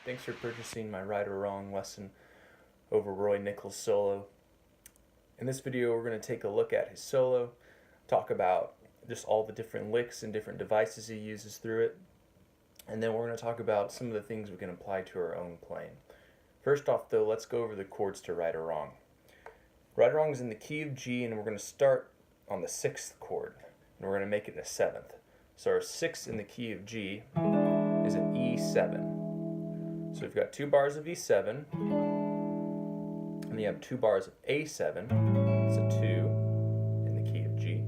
Thanks for purchasing my Right or Wrong lesson over Roy Nichols solo. In this video we're going to take a look at his solo, talk about just all the different licks and different devices he uses through it, and then we're going to talk about some of the things we can apply to our own playing. First off though, let's go over the chords to Right or Wrong. Right or Wrong is in the key of G, and we're going to start on the 6th chord, and we're going to make it a 7th. So our 6th in the key of G is an E7. So we've got 2 bars of E7, and then you have 2 bars of A7, it's a 2 in the key of G.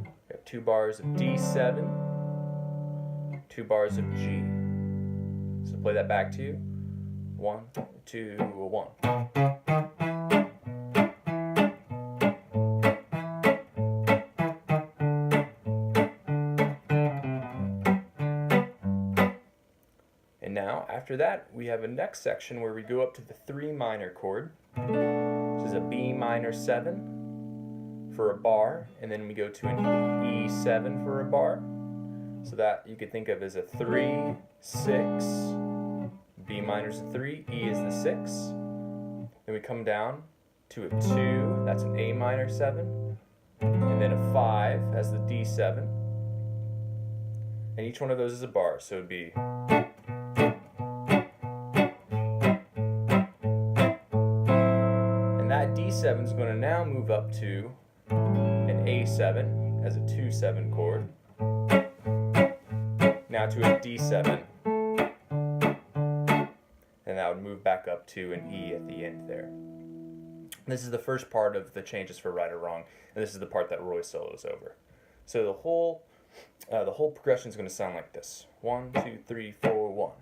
We have 2 bars of D7, 2 bars of G. So play that back to you. 1, 2, 1. And now, after that, we have a next section where we go up to the 3 minor chord. This is a B minor 7 for a bar, and then we go to an E7 for a bar. So that you could think of as a 3, 6, B minor's a 3, E is the 6. Then we come down to a 2, that's an A minor 7, and then a 5 as the D7. And each one of those is a bar, so it would be that D7 is going to now move up to an A7 as a 2-7 chord, now to a D7, and that would move back up to an E at the end there. This is the first part of the changes for Right or Wrong, and this is the part that Roy solos over. So the whole progression is going to sound like this: 1, 2, 3, 4, 1.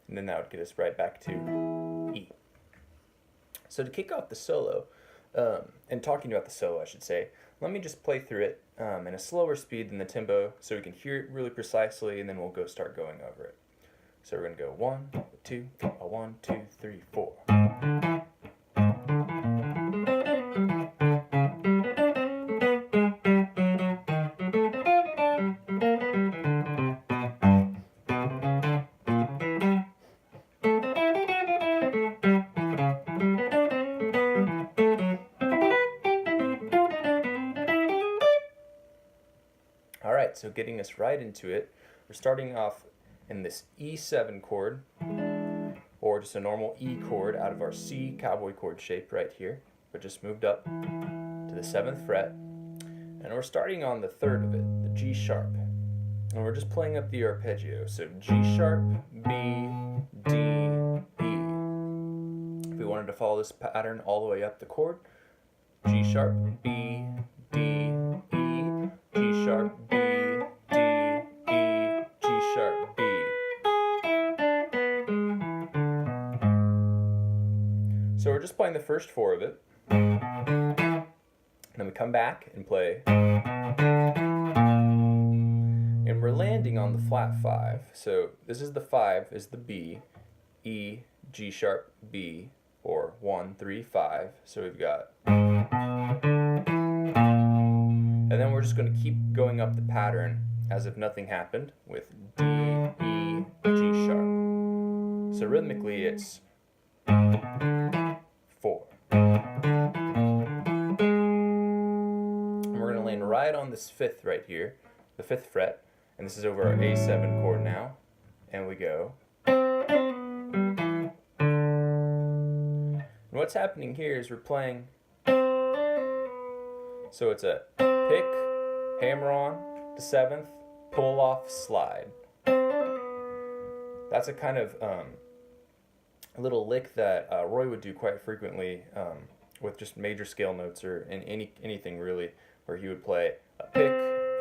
And then that would get us right back to E. So to kick off the solo, and talking about the solo I should say, let me just play through it in a slower speed than the tempo so we can hear it really precisely, and then we'll start going over it. So we're going to go 1, 2, 1, 2, 3, 4. Alright, so getting us right into it, we're starting off in this E7 chord, or just a normal E chord out of our C cowboy chord shape right here, but just moved up to the 7th fret, and we're starting on the 3rd of it, the G sharp, and we're just playing up the arpeggio, so G sharp, B, D, E. If we wanted to follow this pattern all the way up the chord, G sharp, B, D, E, G sharp, B, D, E, G sharp, B. So we're just playing the first 4 of it. And then we come back and play. And we're landing on the flat 5. So this is the 5, is the B, E, G sharp, B, or 1, 3, 5. So we've got. And then we're just going to keep going up the pattern as if nothing happened with D, E, G sharp. So rhythmically it's 4. And we're going to land right on this 5th right here, the 5th fret, and this is over our A7 chord now, and we go. And what's happening here is we're playing, so it's a pick, hammer on, the 7th, pull off, slide. That's a kind of a little lick that Roy would do quite frequently with just major scale notes or in anything really, where he would play a pick,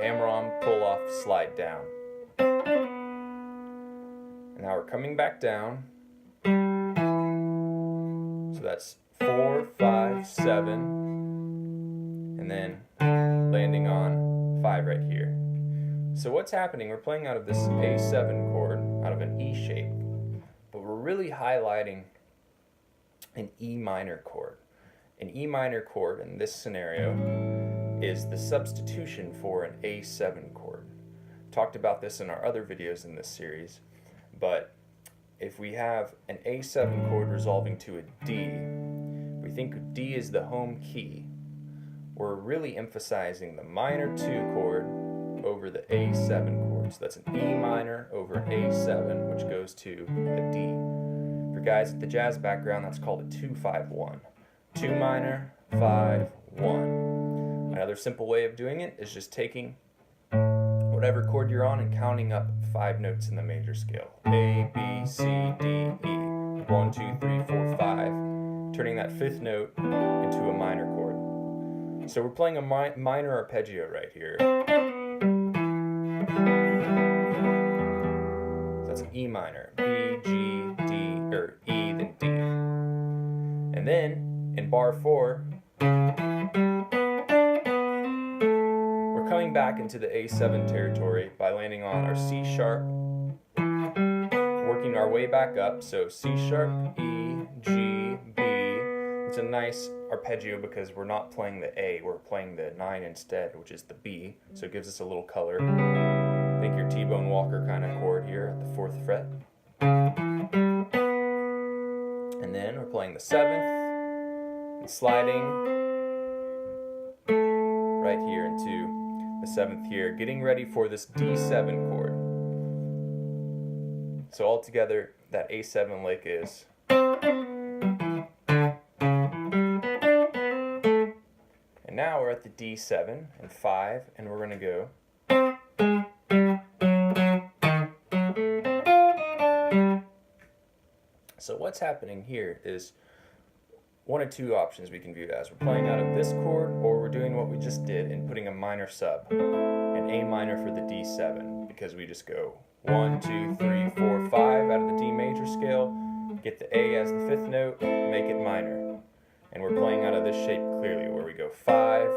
hammer on, pull off, slide down. And now we're coming back down. So that's 4, 5, 7, and then landing on 5 right here. So what's happening, we're playing out of this A7 chord, out of an E shape, but we're really highlighting an E minor chord. An E minor chord in this scenario is the substitution for an A7 chord. Talked about this in our other videos in this series, but if we have an A7 chord resolving to a D, we think D is the home key. We're really emphasizing the minor 2 chord over the A7 chord. So that's an E minor over an A7, which goes to a D. For guys with the jazz background, that's called a 2-5-1. 2 minor, 5, 1. Another simple way of doing it is just taking whatever chord you're on and counting up 5 notes in the major scale. A, B, C, D, E. 1, 2, 3, 4, 5. Turning that 5th note into a minor chord. So we're playing a minor arpeggio right here. So that's an E minor. B, G, D, or E, then D. And then, in bar 4, we're coming back into the A7 territory by landing on our C sharp, working our way back up. So C sharp, E, G, B. It's a nice arpeggio because we're not playing the A, we're playing the 9 instead, which is the B. So it gives us a little color. Think your T-Bone Walker kind of chord here at the 4th fret. And then we're playing the 7th and sliding right here into the 7th here, getting ready for this D7 chord. So altogether, that A7 lick is. And now we're at the D7 and 5, and we're going to go. So what's happening here is one of 2 options we can view it as. We're playing out of this chord, or we're doing what we just did and putting a minor sub, an A minor for the D7, because we just go 1, 2, 3, 4, 5 out of the D major scale, get the A as the 5th note, make it minor. And we're playing out of this shape clearly, where we go 5,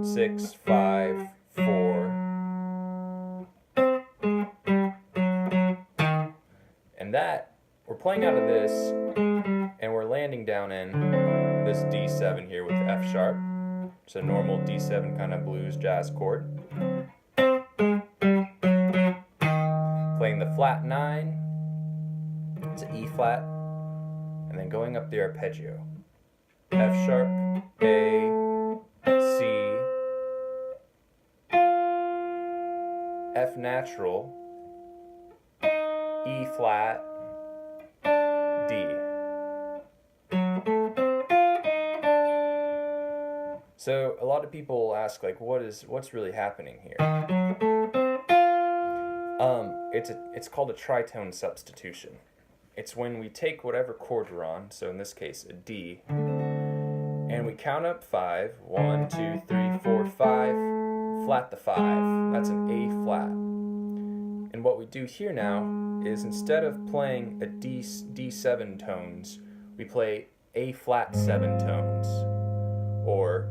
6, 5, 4. And that, we're playing out of this, and we're landing down in this D7 here with the F sharp. It's a normal D7 kind of blues jazz chord. Playing the flat 9, it's an E flat, and then going up the arpeggio. F sharp, A, C, F natural, E flat, D. So a lot of people will ask, like, what's really happening here? It's called a tritone substitution. It's when we take whatever chord we're on, so in this case a D, and we count up 5, 1, 2, 3, 4, 5, flat the 5. That's an A flat. And what we do here now is, instead of playing a D7 tones, we play A flat 7 tones, or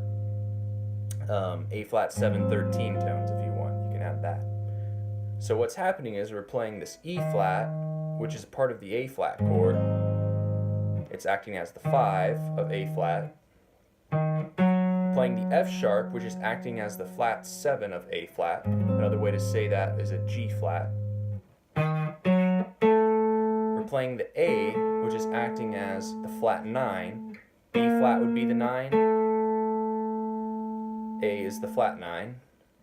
A flat 7 13 tones if you want. You can add that. So what's happening is we're playing this E flat, which is part of the A flat chord. It's acting as the 5 of A flat. Playing the F sharp, which is acting as the flat 7 of A flat. Another way to say that is a G flat. We're playing the A, which is acting as the flat 9. B flat would be the 9. A is the flat 9.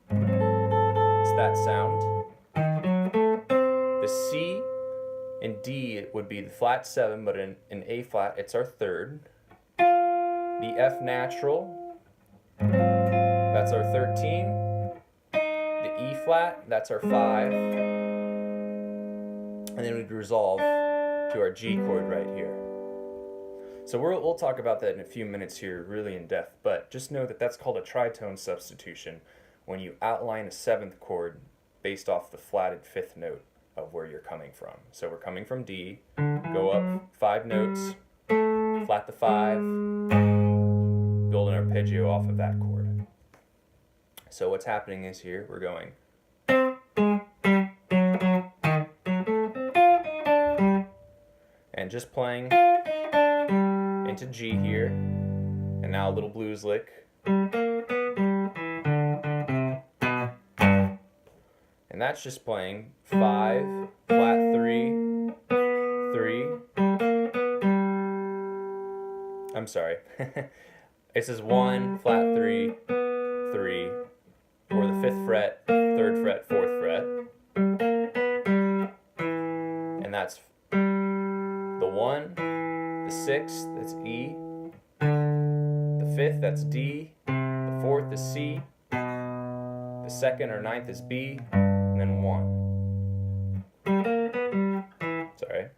It's that sound. The C and D would be the flat 7, but in A flat, it's our 3rd. The F natural, that's our 13. The E flat, that's our 5. And then we'd resolve to our G chord right here. So we'll talk about that in a few minutes here, really in depth, but just know that that's called a tritone substitution, when you outline a 7th chord based off the flatted 5th note of where you're coming from. So we're coming from D, go up 5 notes, flat the 5, build an arpeggio off of that chord. So what's happening is here we're going and just playing into G here, and now a little blues lick, and that's just playing 5, flat 3, 3. I'm sorry. It says 1, flat 3, 3, or the 5th fret, 3rd fret, 4th fret, and that's the 1, the 6th, that's E, the 5th, that's D, the 4th is C, the 2nd or 9th is B, and then 1. Sorry.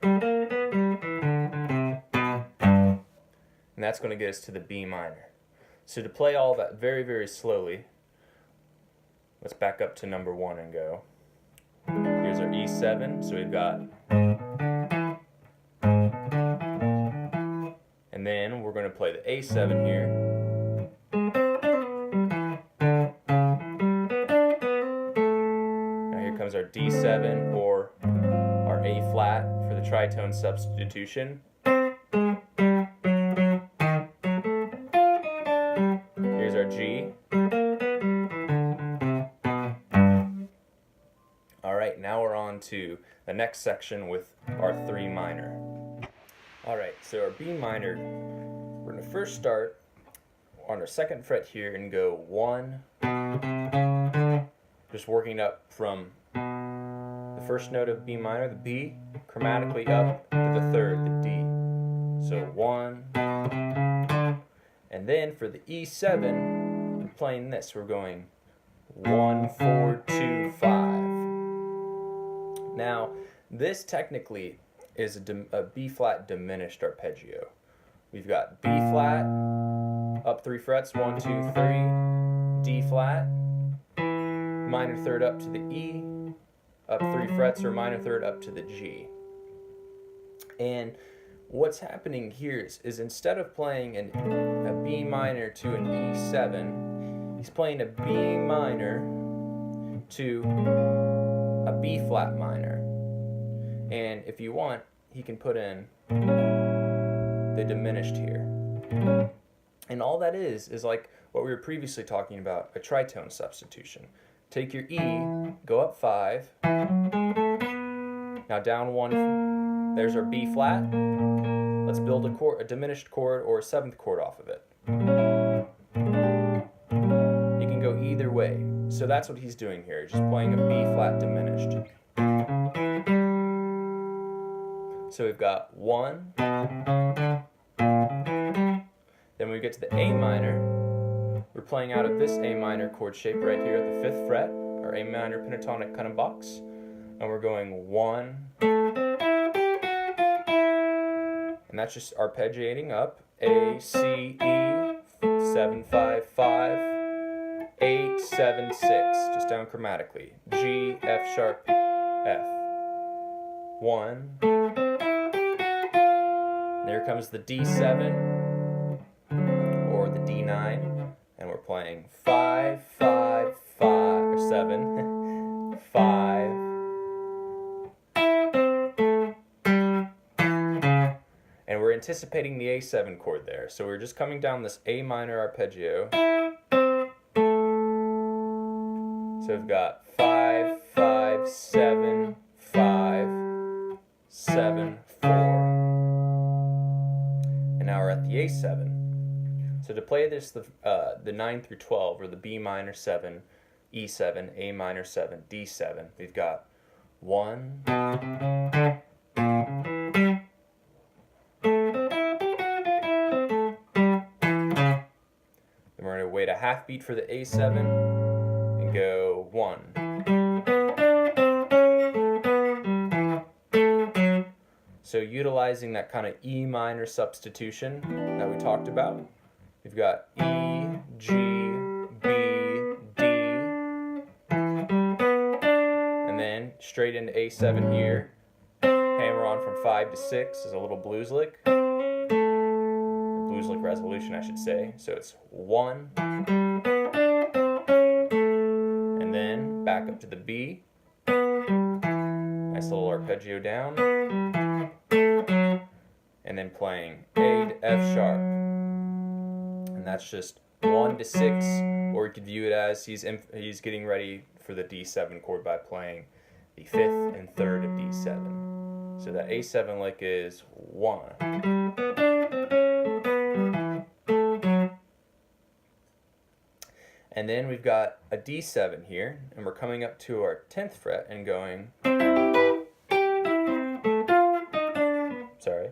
And that's going to get us to the B minor. So to play all that very, very slowly, let's back up to number 1 and go. Here's our E7, so we've got, and then we're going to play the A7 here. Now here comes our D7, or our A flat for the tritone substitution. Here's our G. Alright, now we're on to the next section with our 3 minor. Alright, so our B minor, we're going to first start on our 2nd fret here and go 1, just working up from the first note of B minor, the B, chromatically up to the 3rd, the D. So 1, and then for the E7, we're playing this. We're going 1, 4, 2, 5. Now, this technically is a B flat diminished arpeggio. We've got B flat, up 3 frets, 1, 2, 3, D flat, minor 3rd up to the E, up 3 frets, or minor 3rd up to the G. And what's happening here is instead of playing a B minor to an E7, he's playing a B minor to a B flat minor. And if you want, he can put in the diminished here. And all that is like what we were previously talking about, a tritone substitution. Take your E, go up 5, now down 1, there's our B flat. Let's build a diminished chord or a 7th chord off of it. You can go either way. So that's what he's doing here, just playing a B flat diminished. So we've got 1, then we get to the A minor. We're playing out of this A minor chord shape right here at the 5th fret, our A minor pentatonic kind of box, and we're going 1, and that's just arpeggiating up, A, C, E, 7, 5, 5, 8, 7, 6, just down chromatically, G, F sharp, F, 1, and here comes the D7, or the D9, and we're playing 5, 5, 5, or 7, 5, and we're anticipating the A7 chord there. So we're just coming down this A minor arpeggio. So we've got 5, 5, 7, 5, 7, 4, and now we're at the A7. So to play this, the 9 through 12, or the B minor 7, E7, A minor 7, D7, we've got 1, then we're going to wait a half beat for the A7 and go 1. So utilizing that kind of E minor substitution that we talked about, we've got E, G, B, D, and then straight into A7 here. Hammer on from 5 to 6 is a little blues lick. Blues lick resolution, I should say. So it's 1, back up to the B, nice little arpeggio down, and then playing A to F sharp. And that's just 1 to 6, or you could view it as he's getting ready for the D7 chord by playing the 5th and 3rd of D7. So that A7 lick is 1. And then we've got a D7 here, and we're coming up to our 10th fret and going, sorry.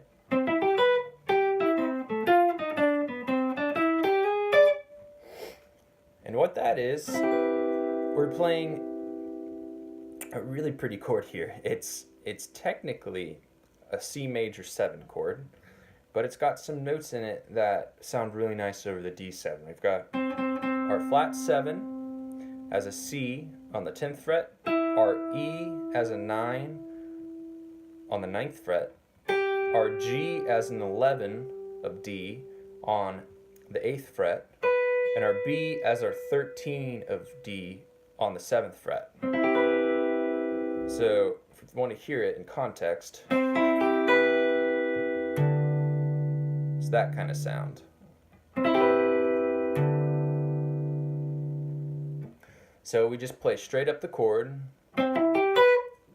And what that is, we're playing a really pretty chord here. It's technically a C major 7 chord, but it's got some notes in it that sound really nice over the D7. We've got our flat 7 as a C on the 10th fret, our E as a 9 on the 9th fret, our G as an 11 of D on the 8th fret, and our B as our 13 of D on the 7th fret. So if you want to hear it in context, it's that kind of sound. So we just play straight up the chord,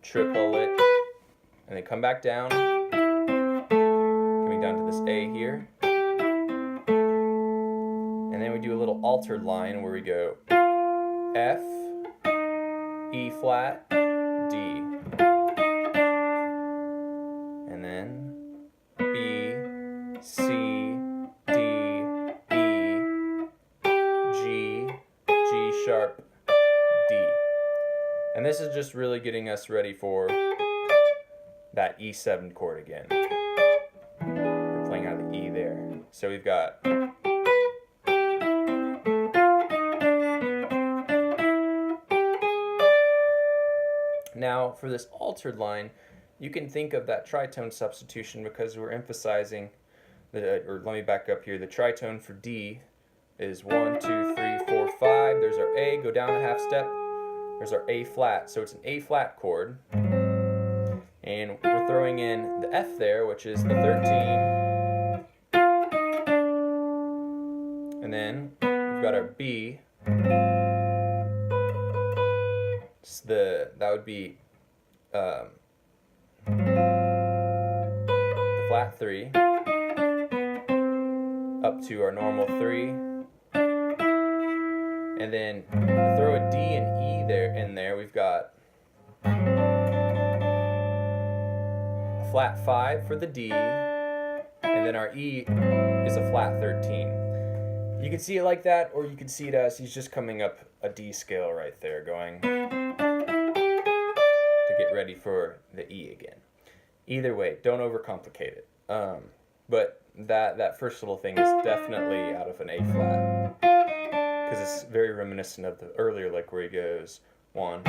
triple it, and then come back down, coming down to this A here. And then we do a little altered line where we go F, E flat, D. And then B, C, D, E, G, G sharp, D. And this is just really getting us ready for that E7 chord again. We're playing out of the E there. So we've got now for this altered line, you can think of that tritone substitution because we're emphasizing or let me back up here. The tritone for D is 1, 2, 3, 4, 5. There's our A, go down a half step. There's our A flat, so it's an A flat chord. And we're throwing in the F there, which is the 13. And then we've got our B. That would be the flat 3 up to our normal 3, and then throw a D and E in there. We've got a flat 5 for the D, and then our E is a flat 13. You can see it like that, or you can see it as he's just coming up a D scale right there, going to get ready for the E again. Either way, don't overcomplicate it. But that first little thing is definitely out of an A flat, because it's very reminiscent of the earlier lick where he goes 1.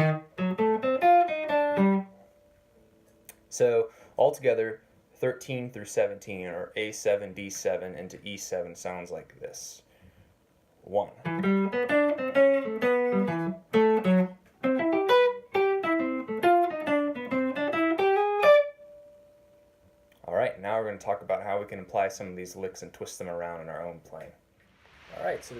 So altogether, 13 through 17, or A7, D7 into E7 sounds like this. 1. Alright, now we're going to talk about how we can apply some of these licks and twist them around in our own playing. Alright, so to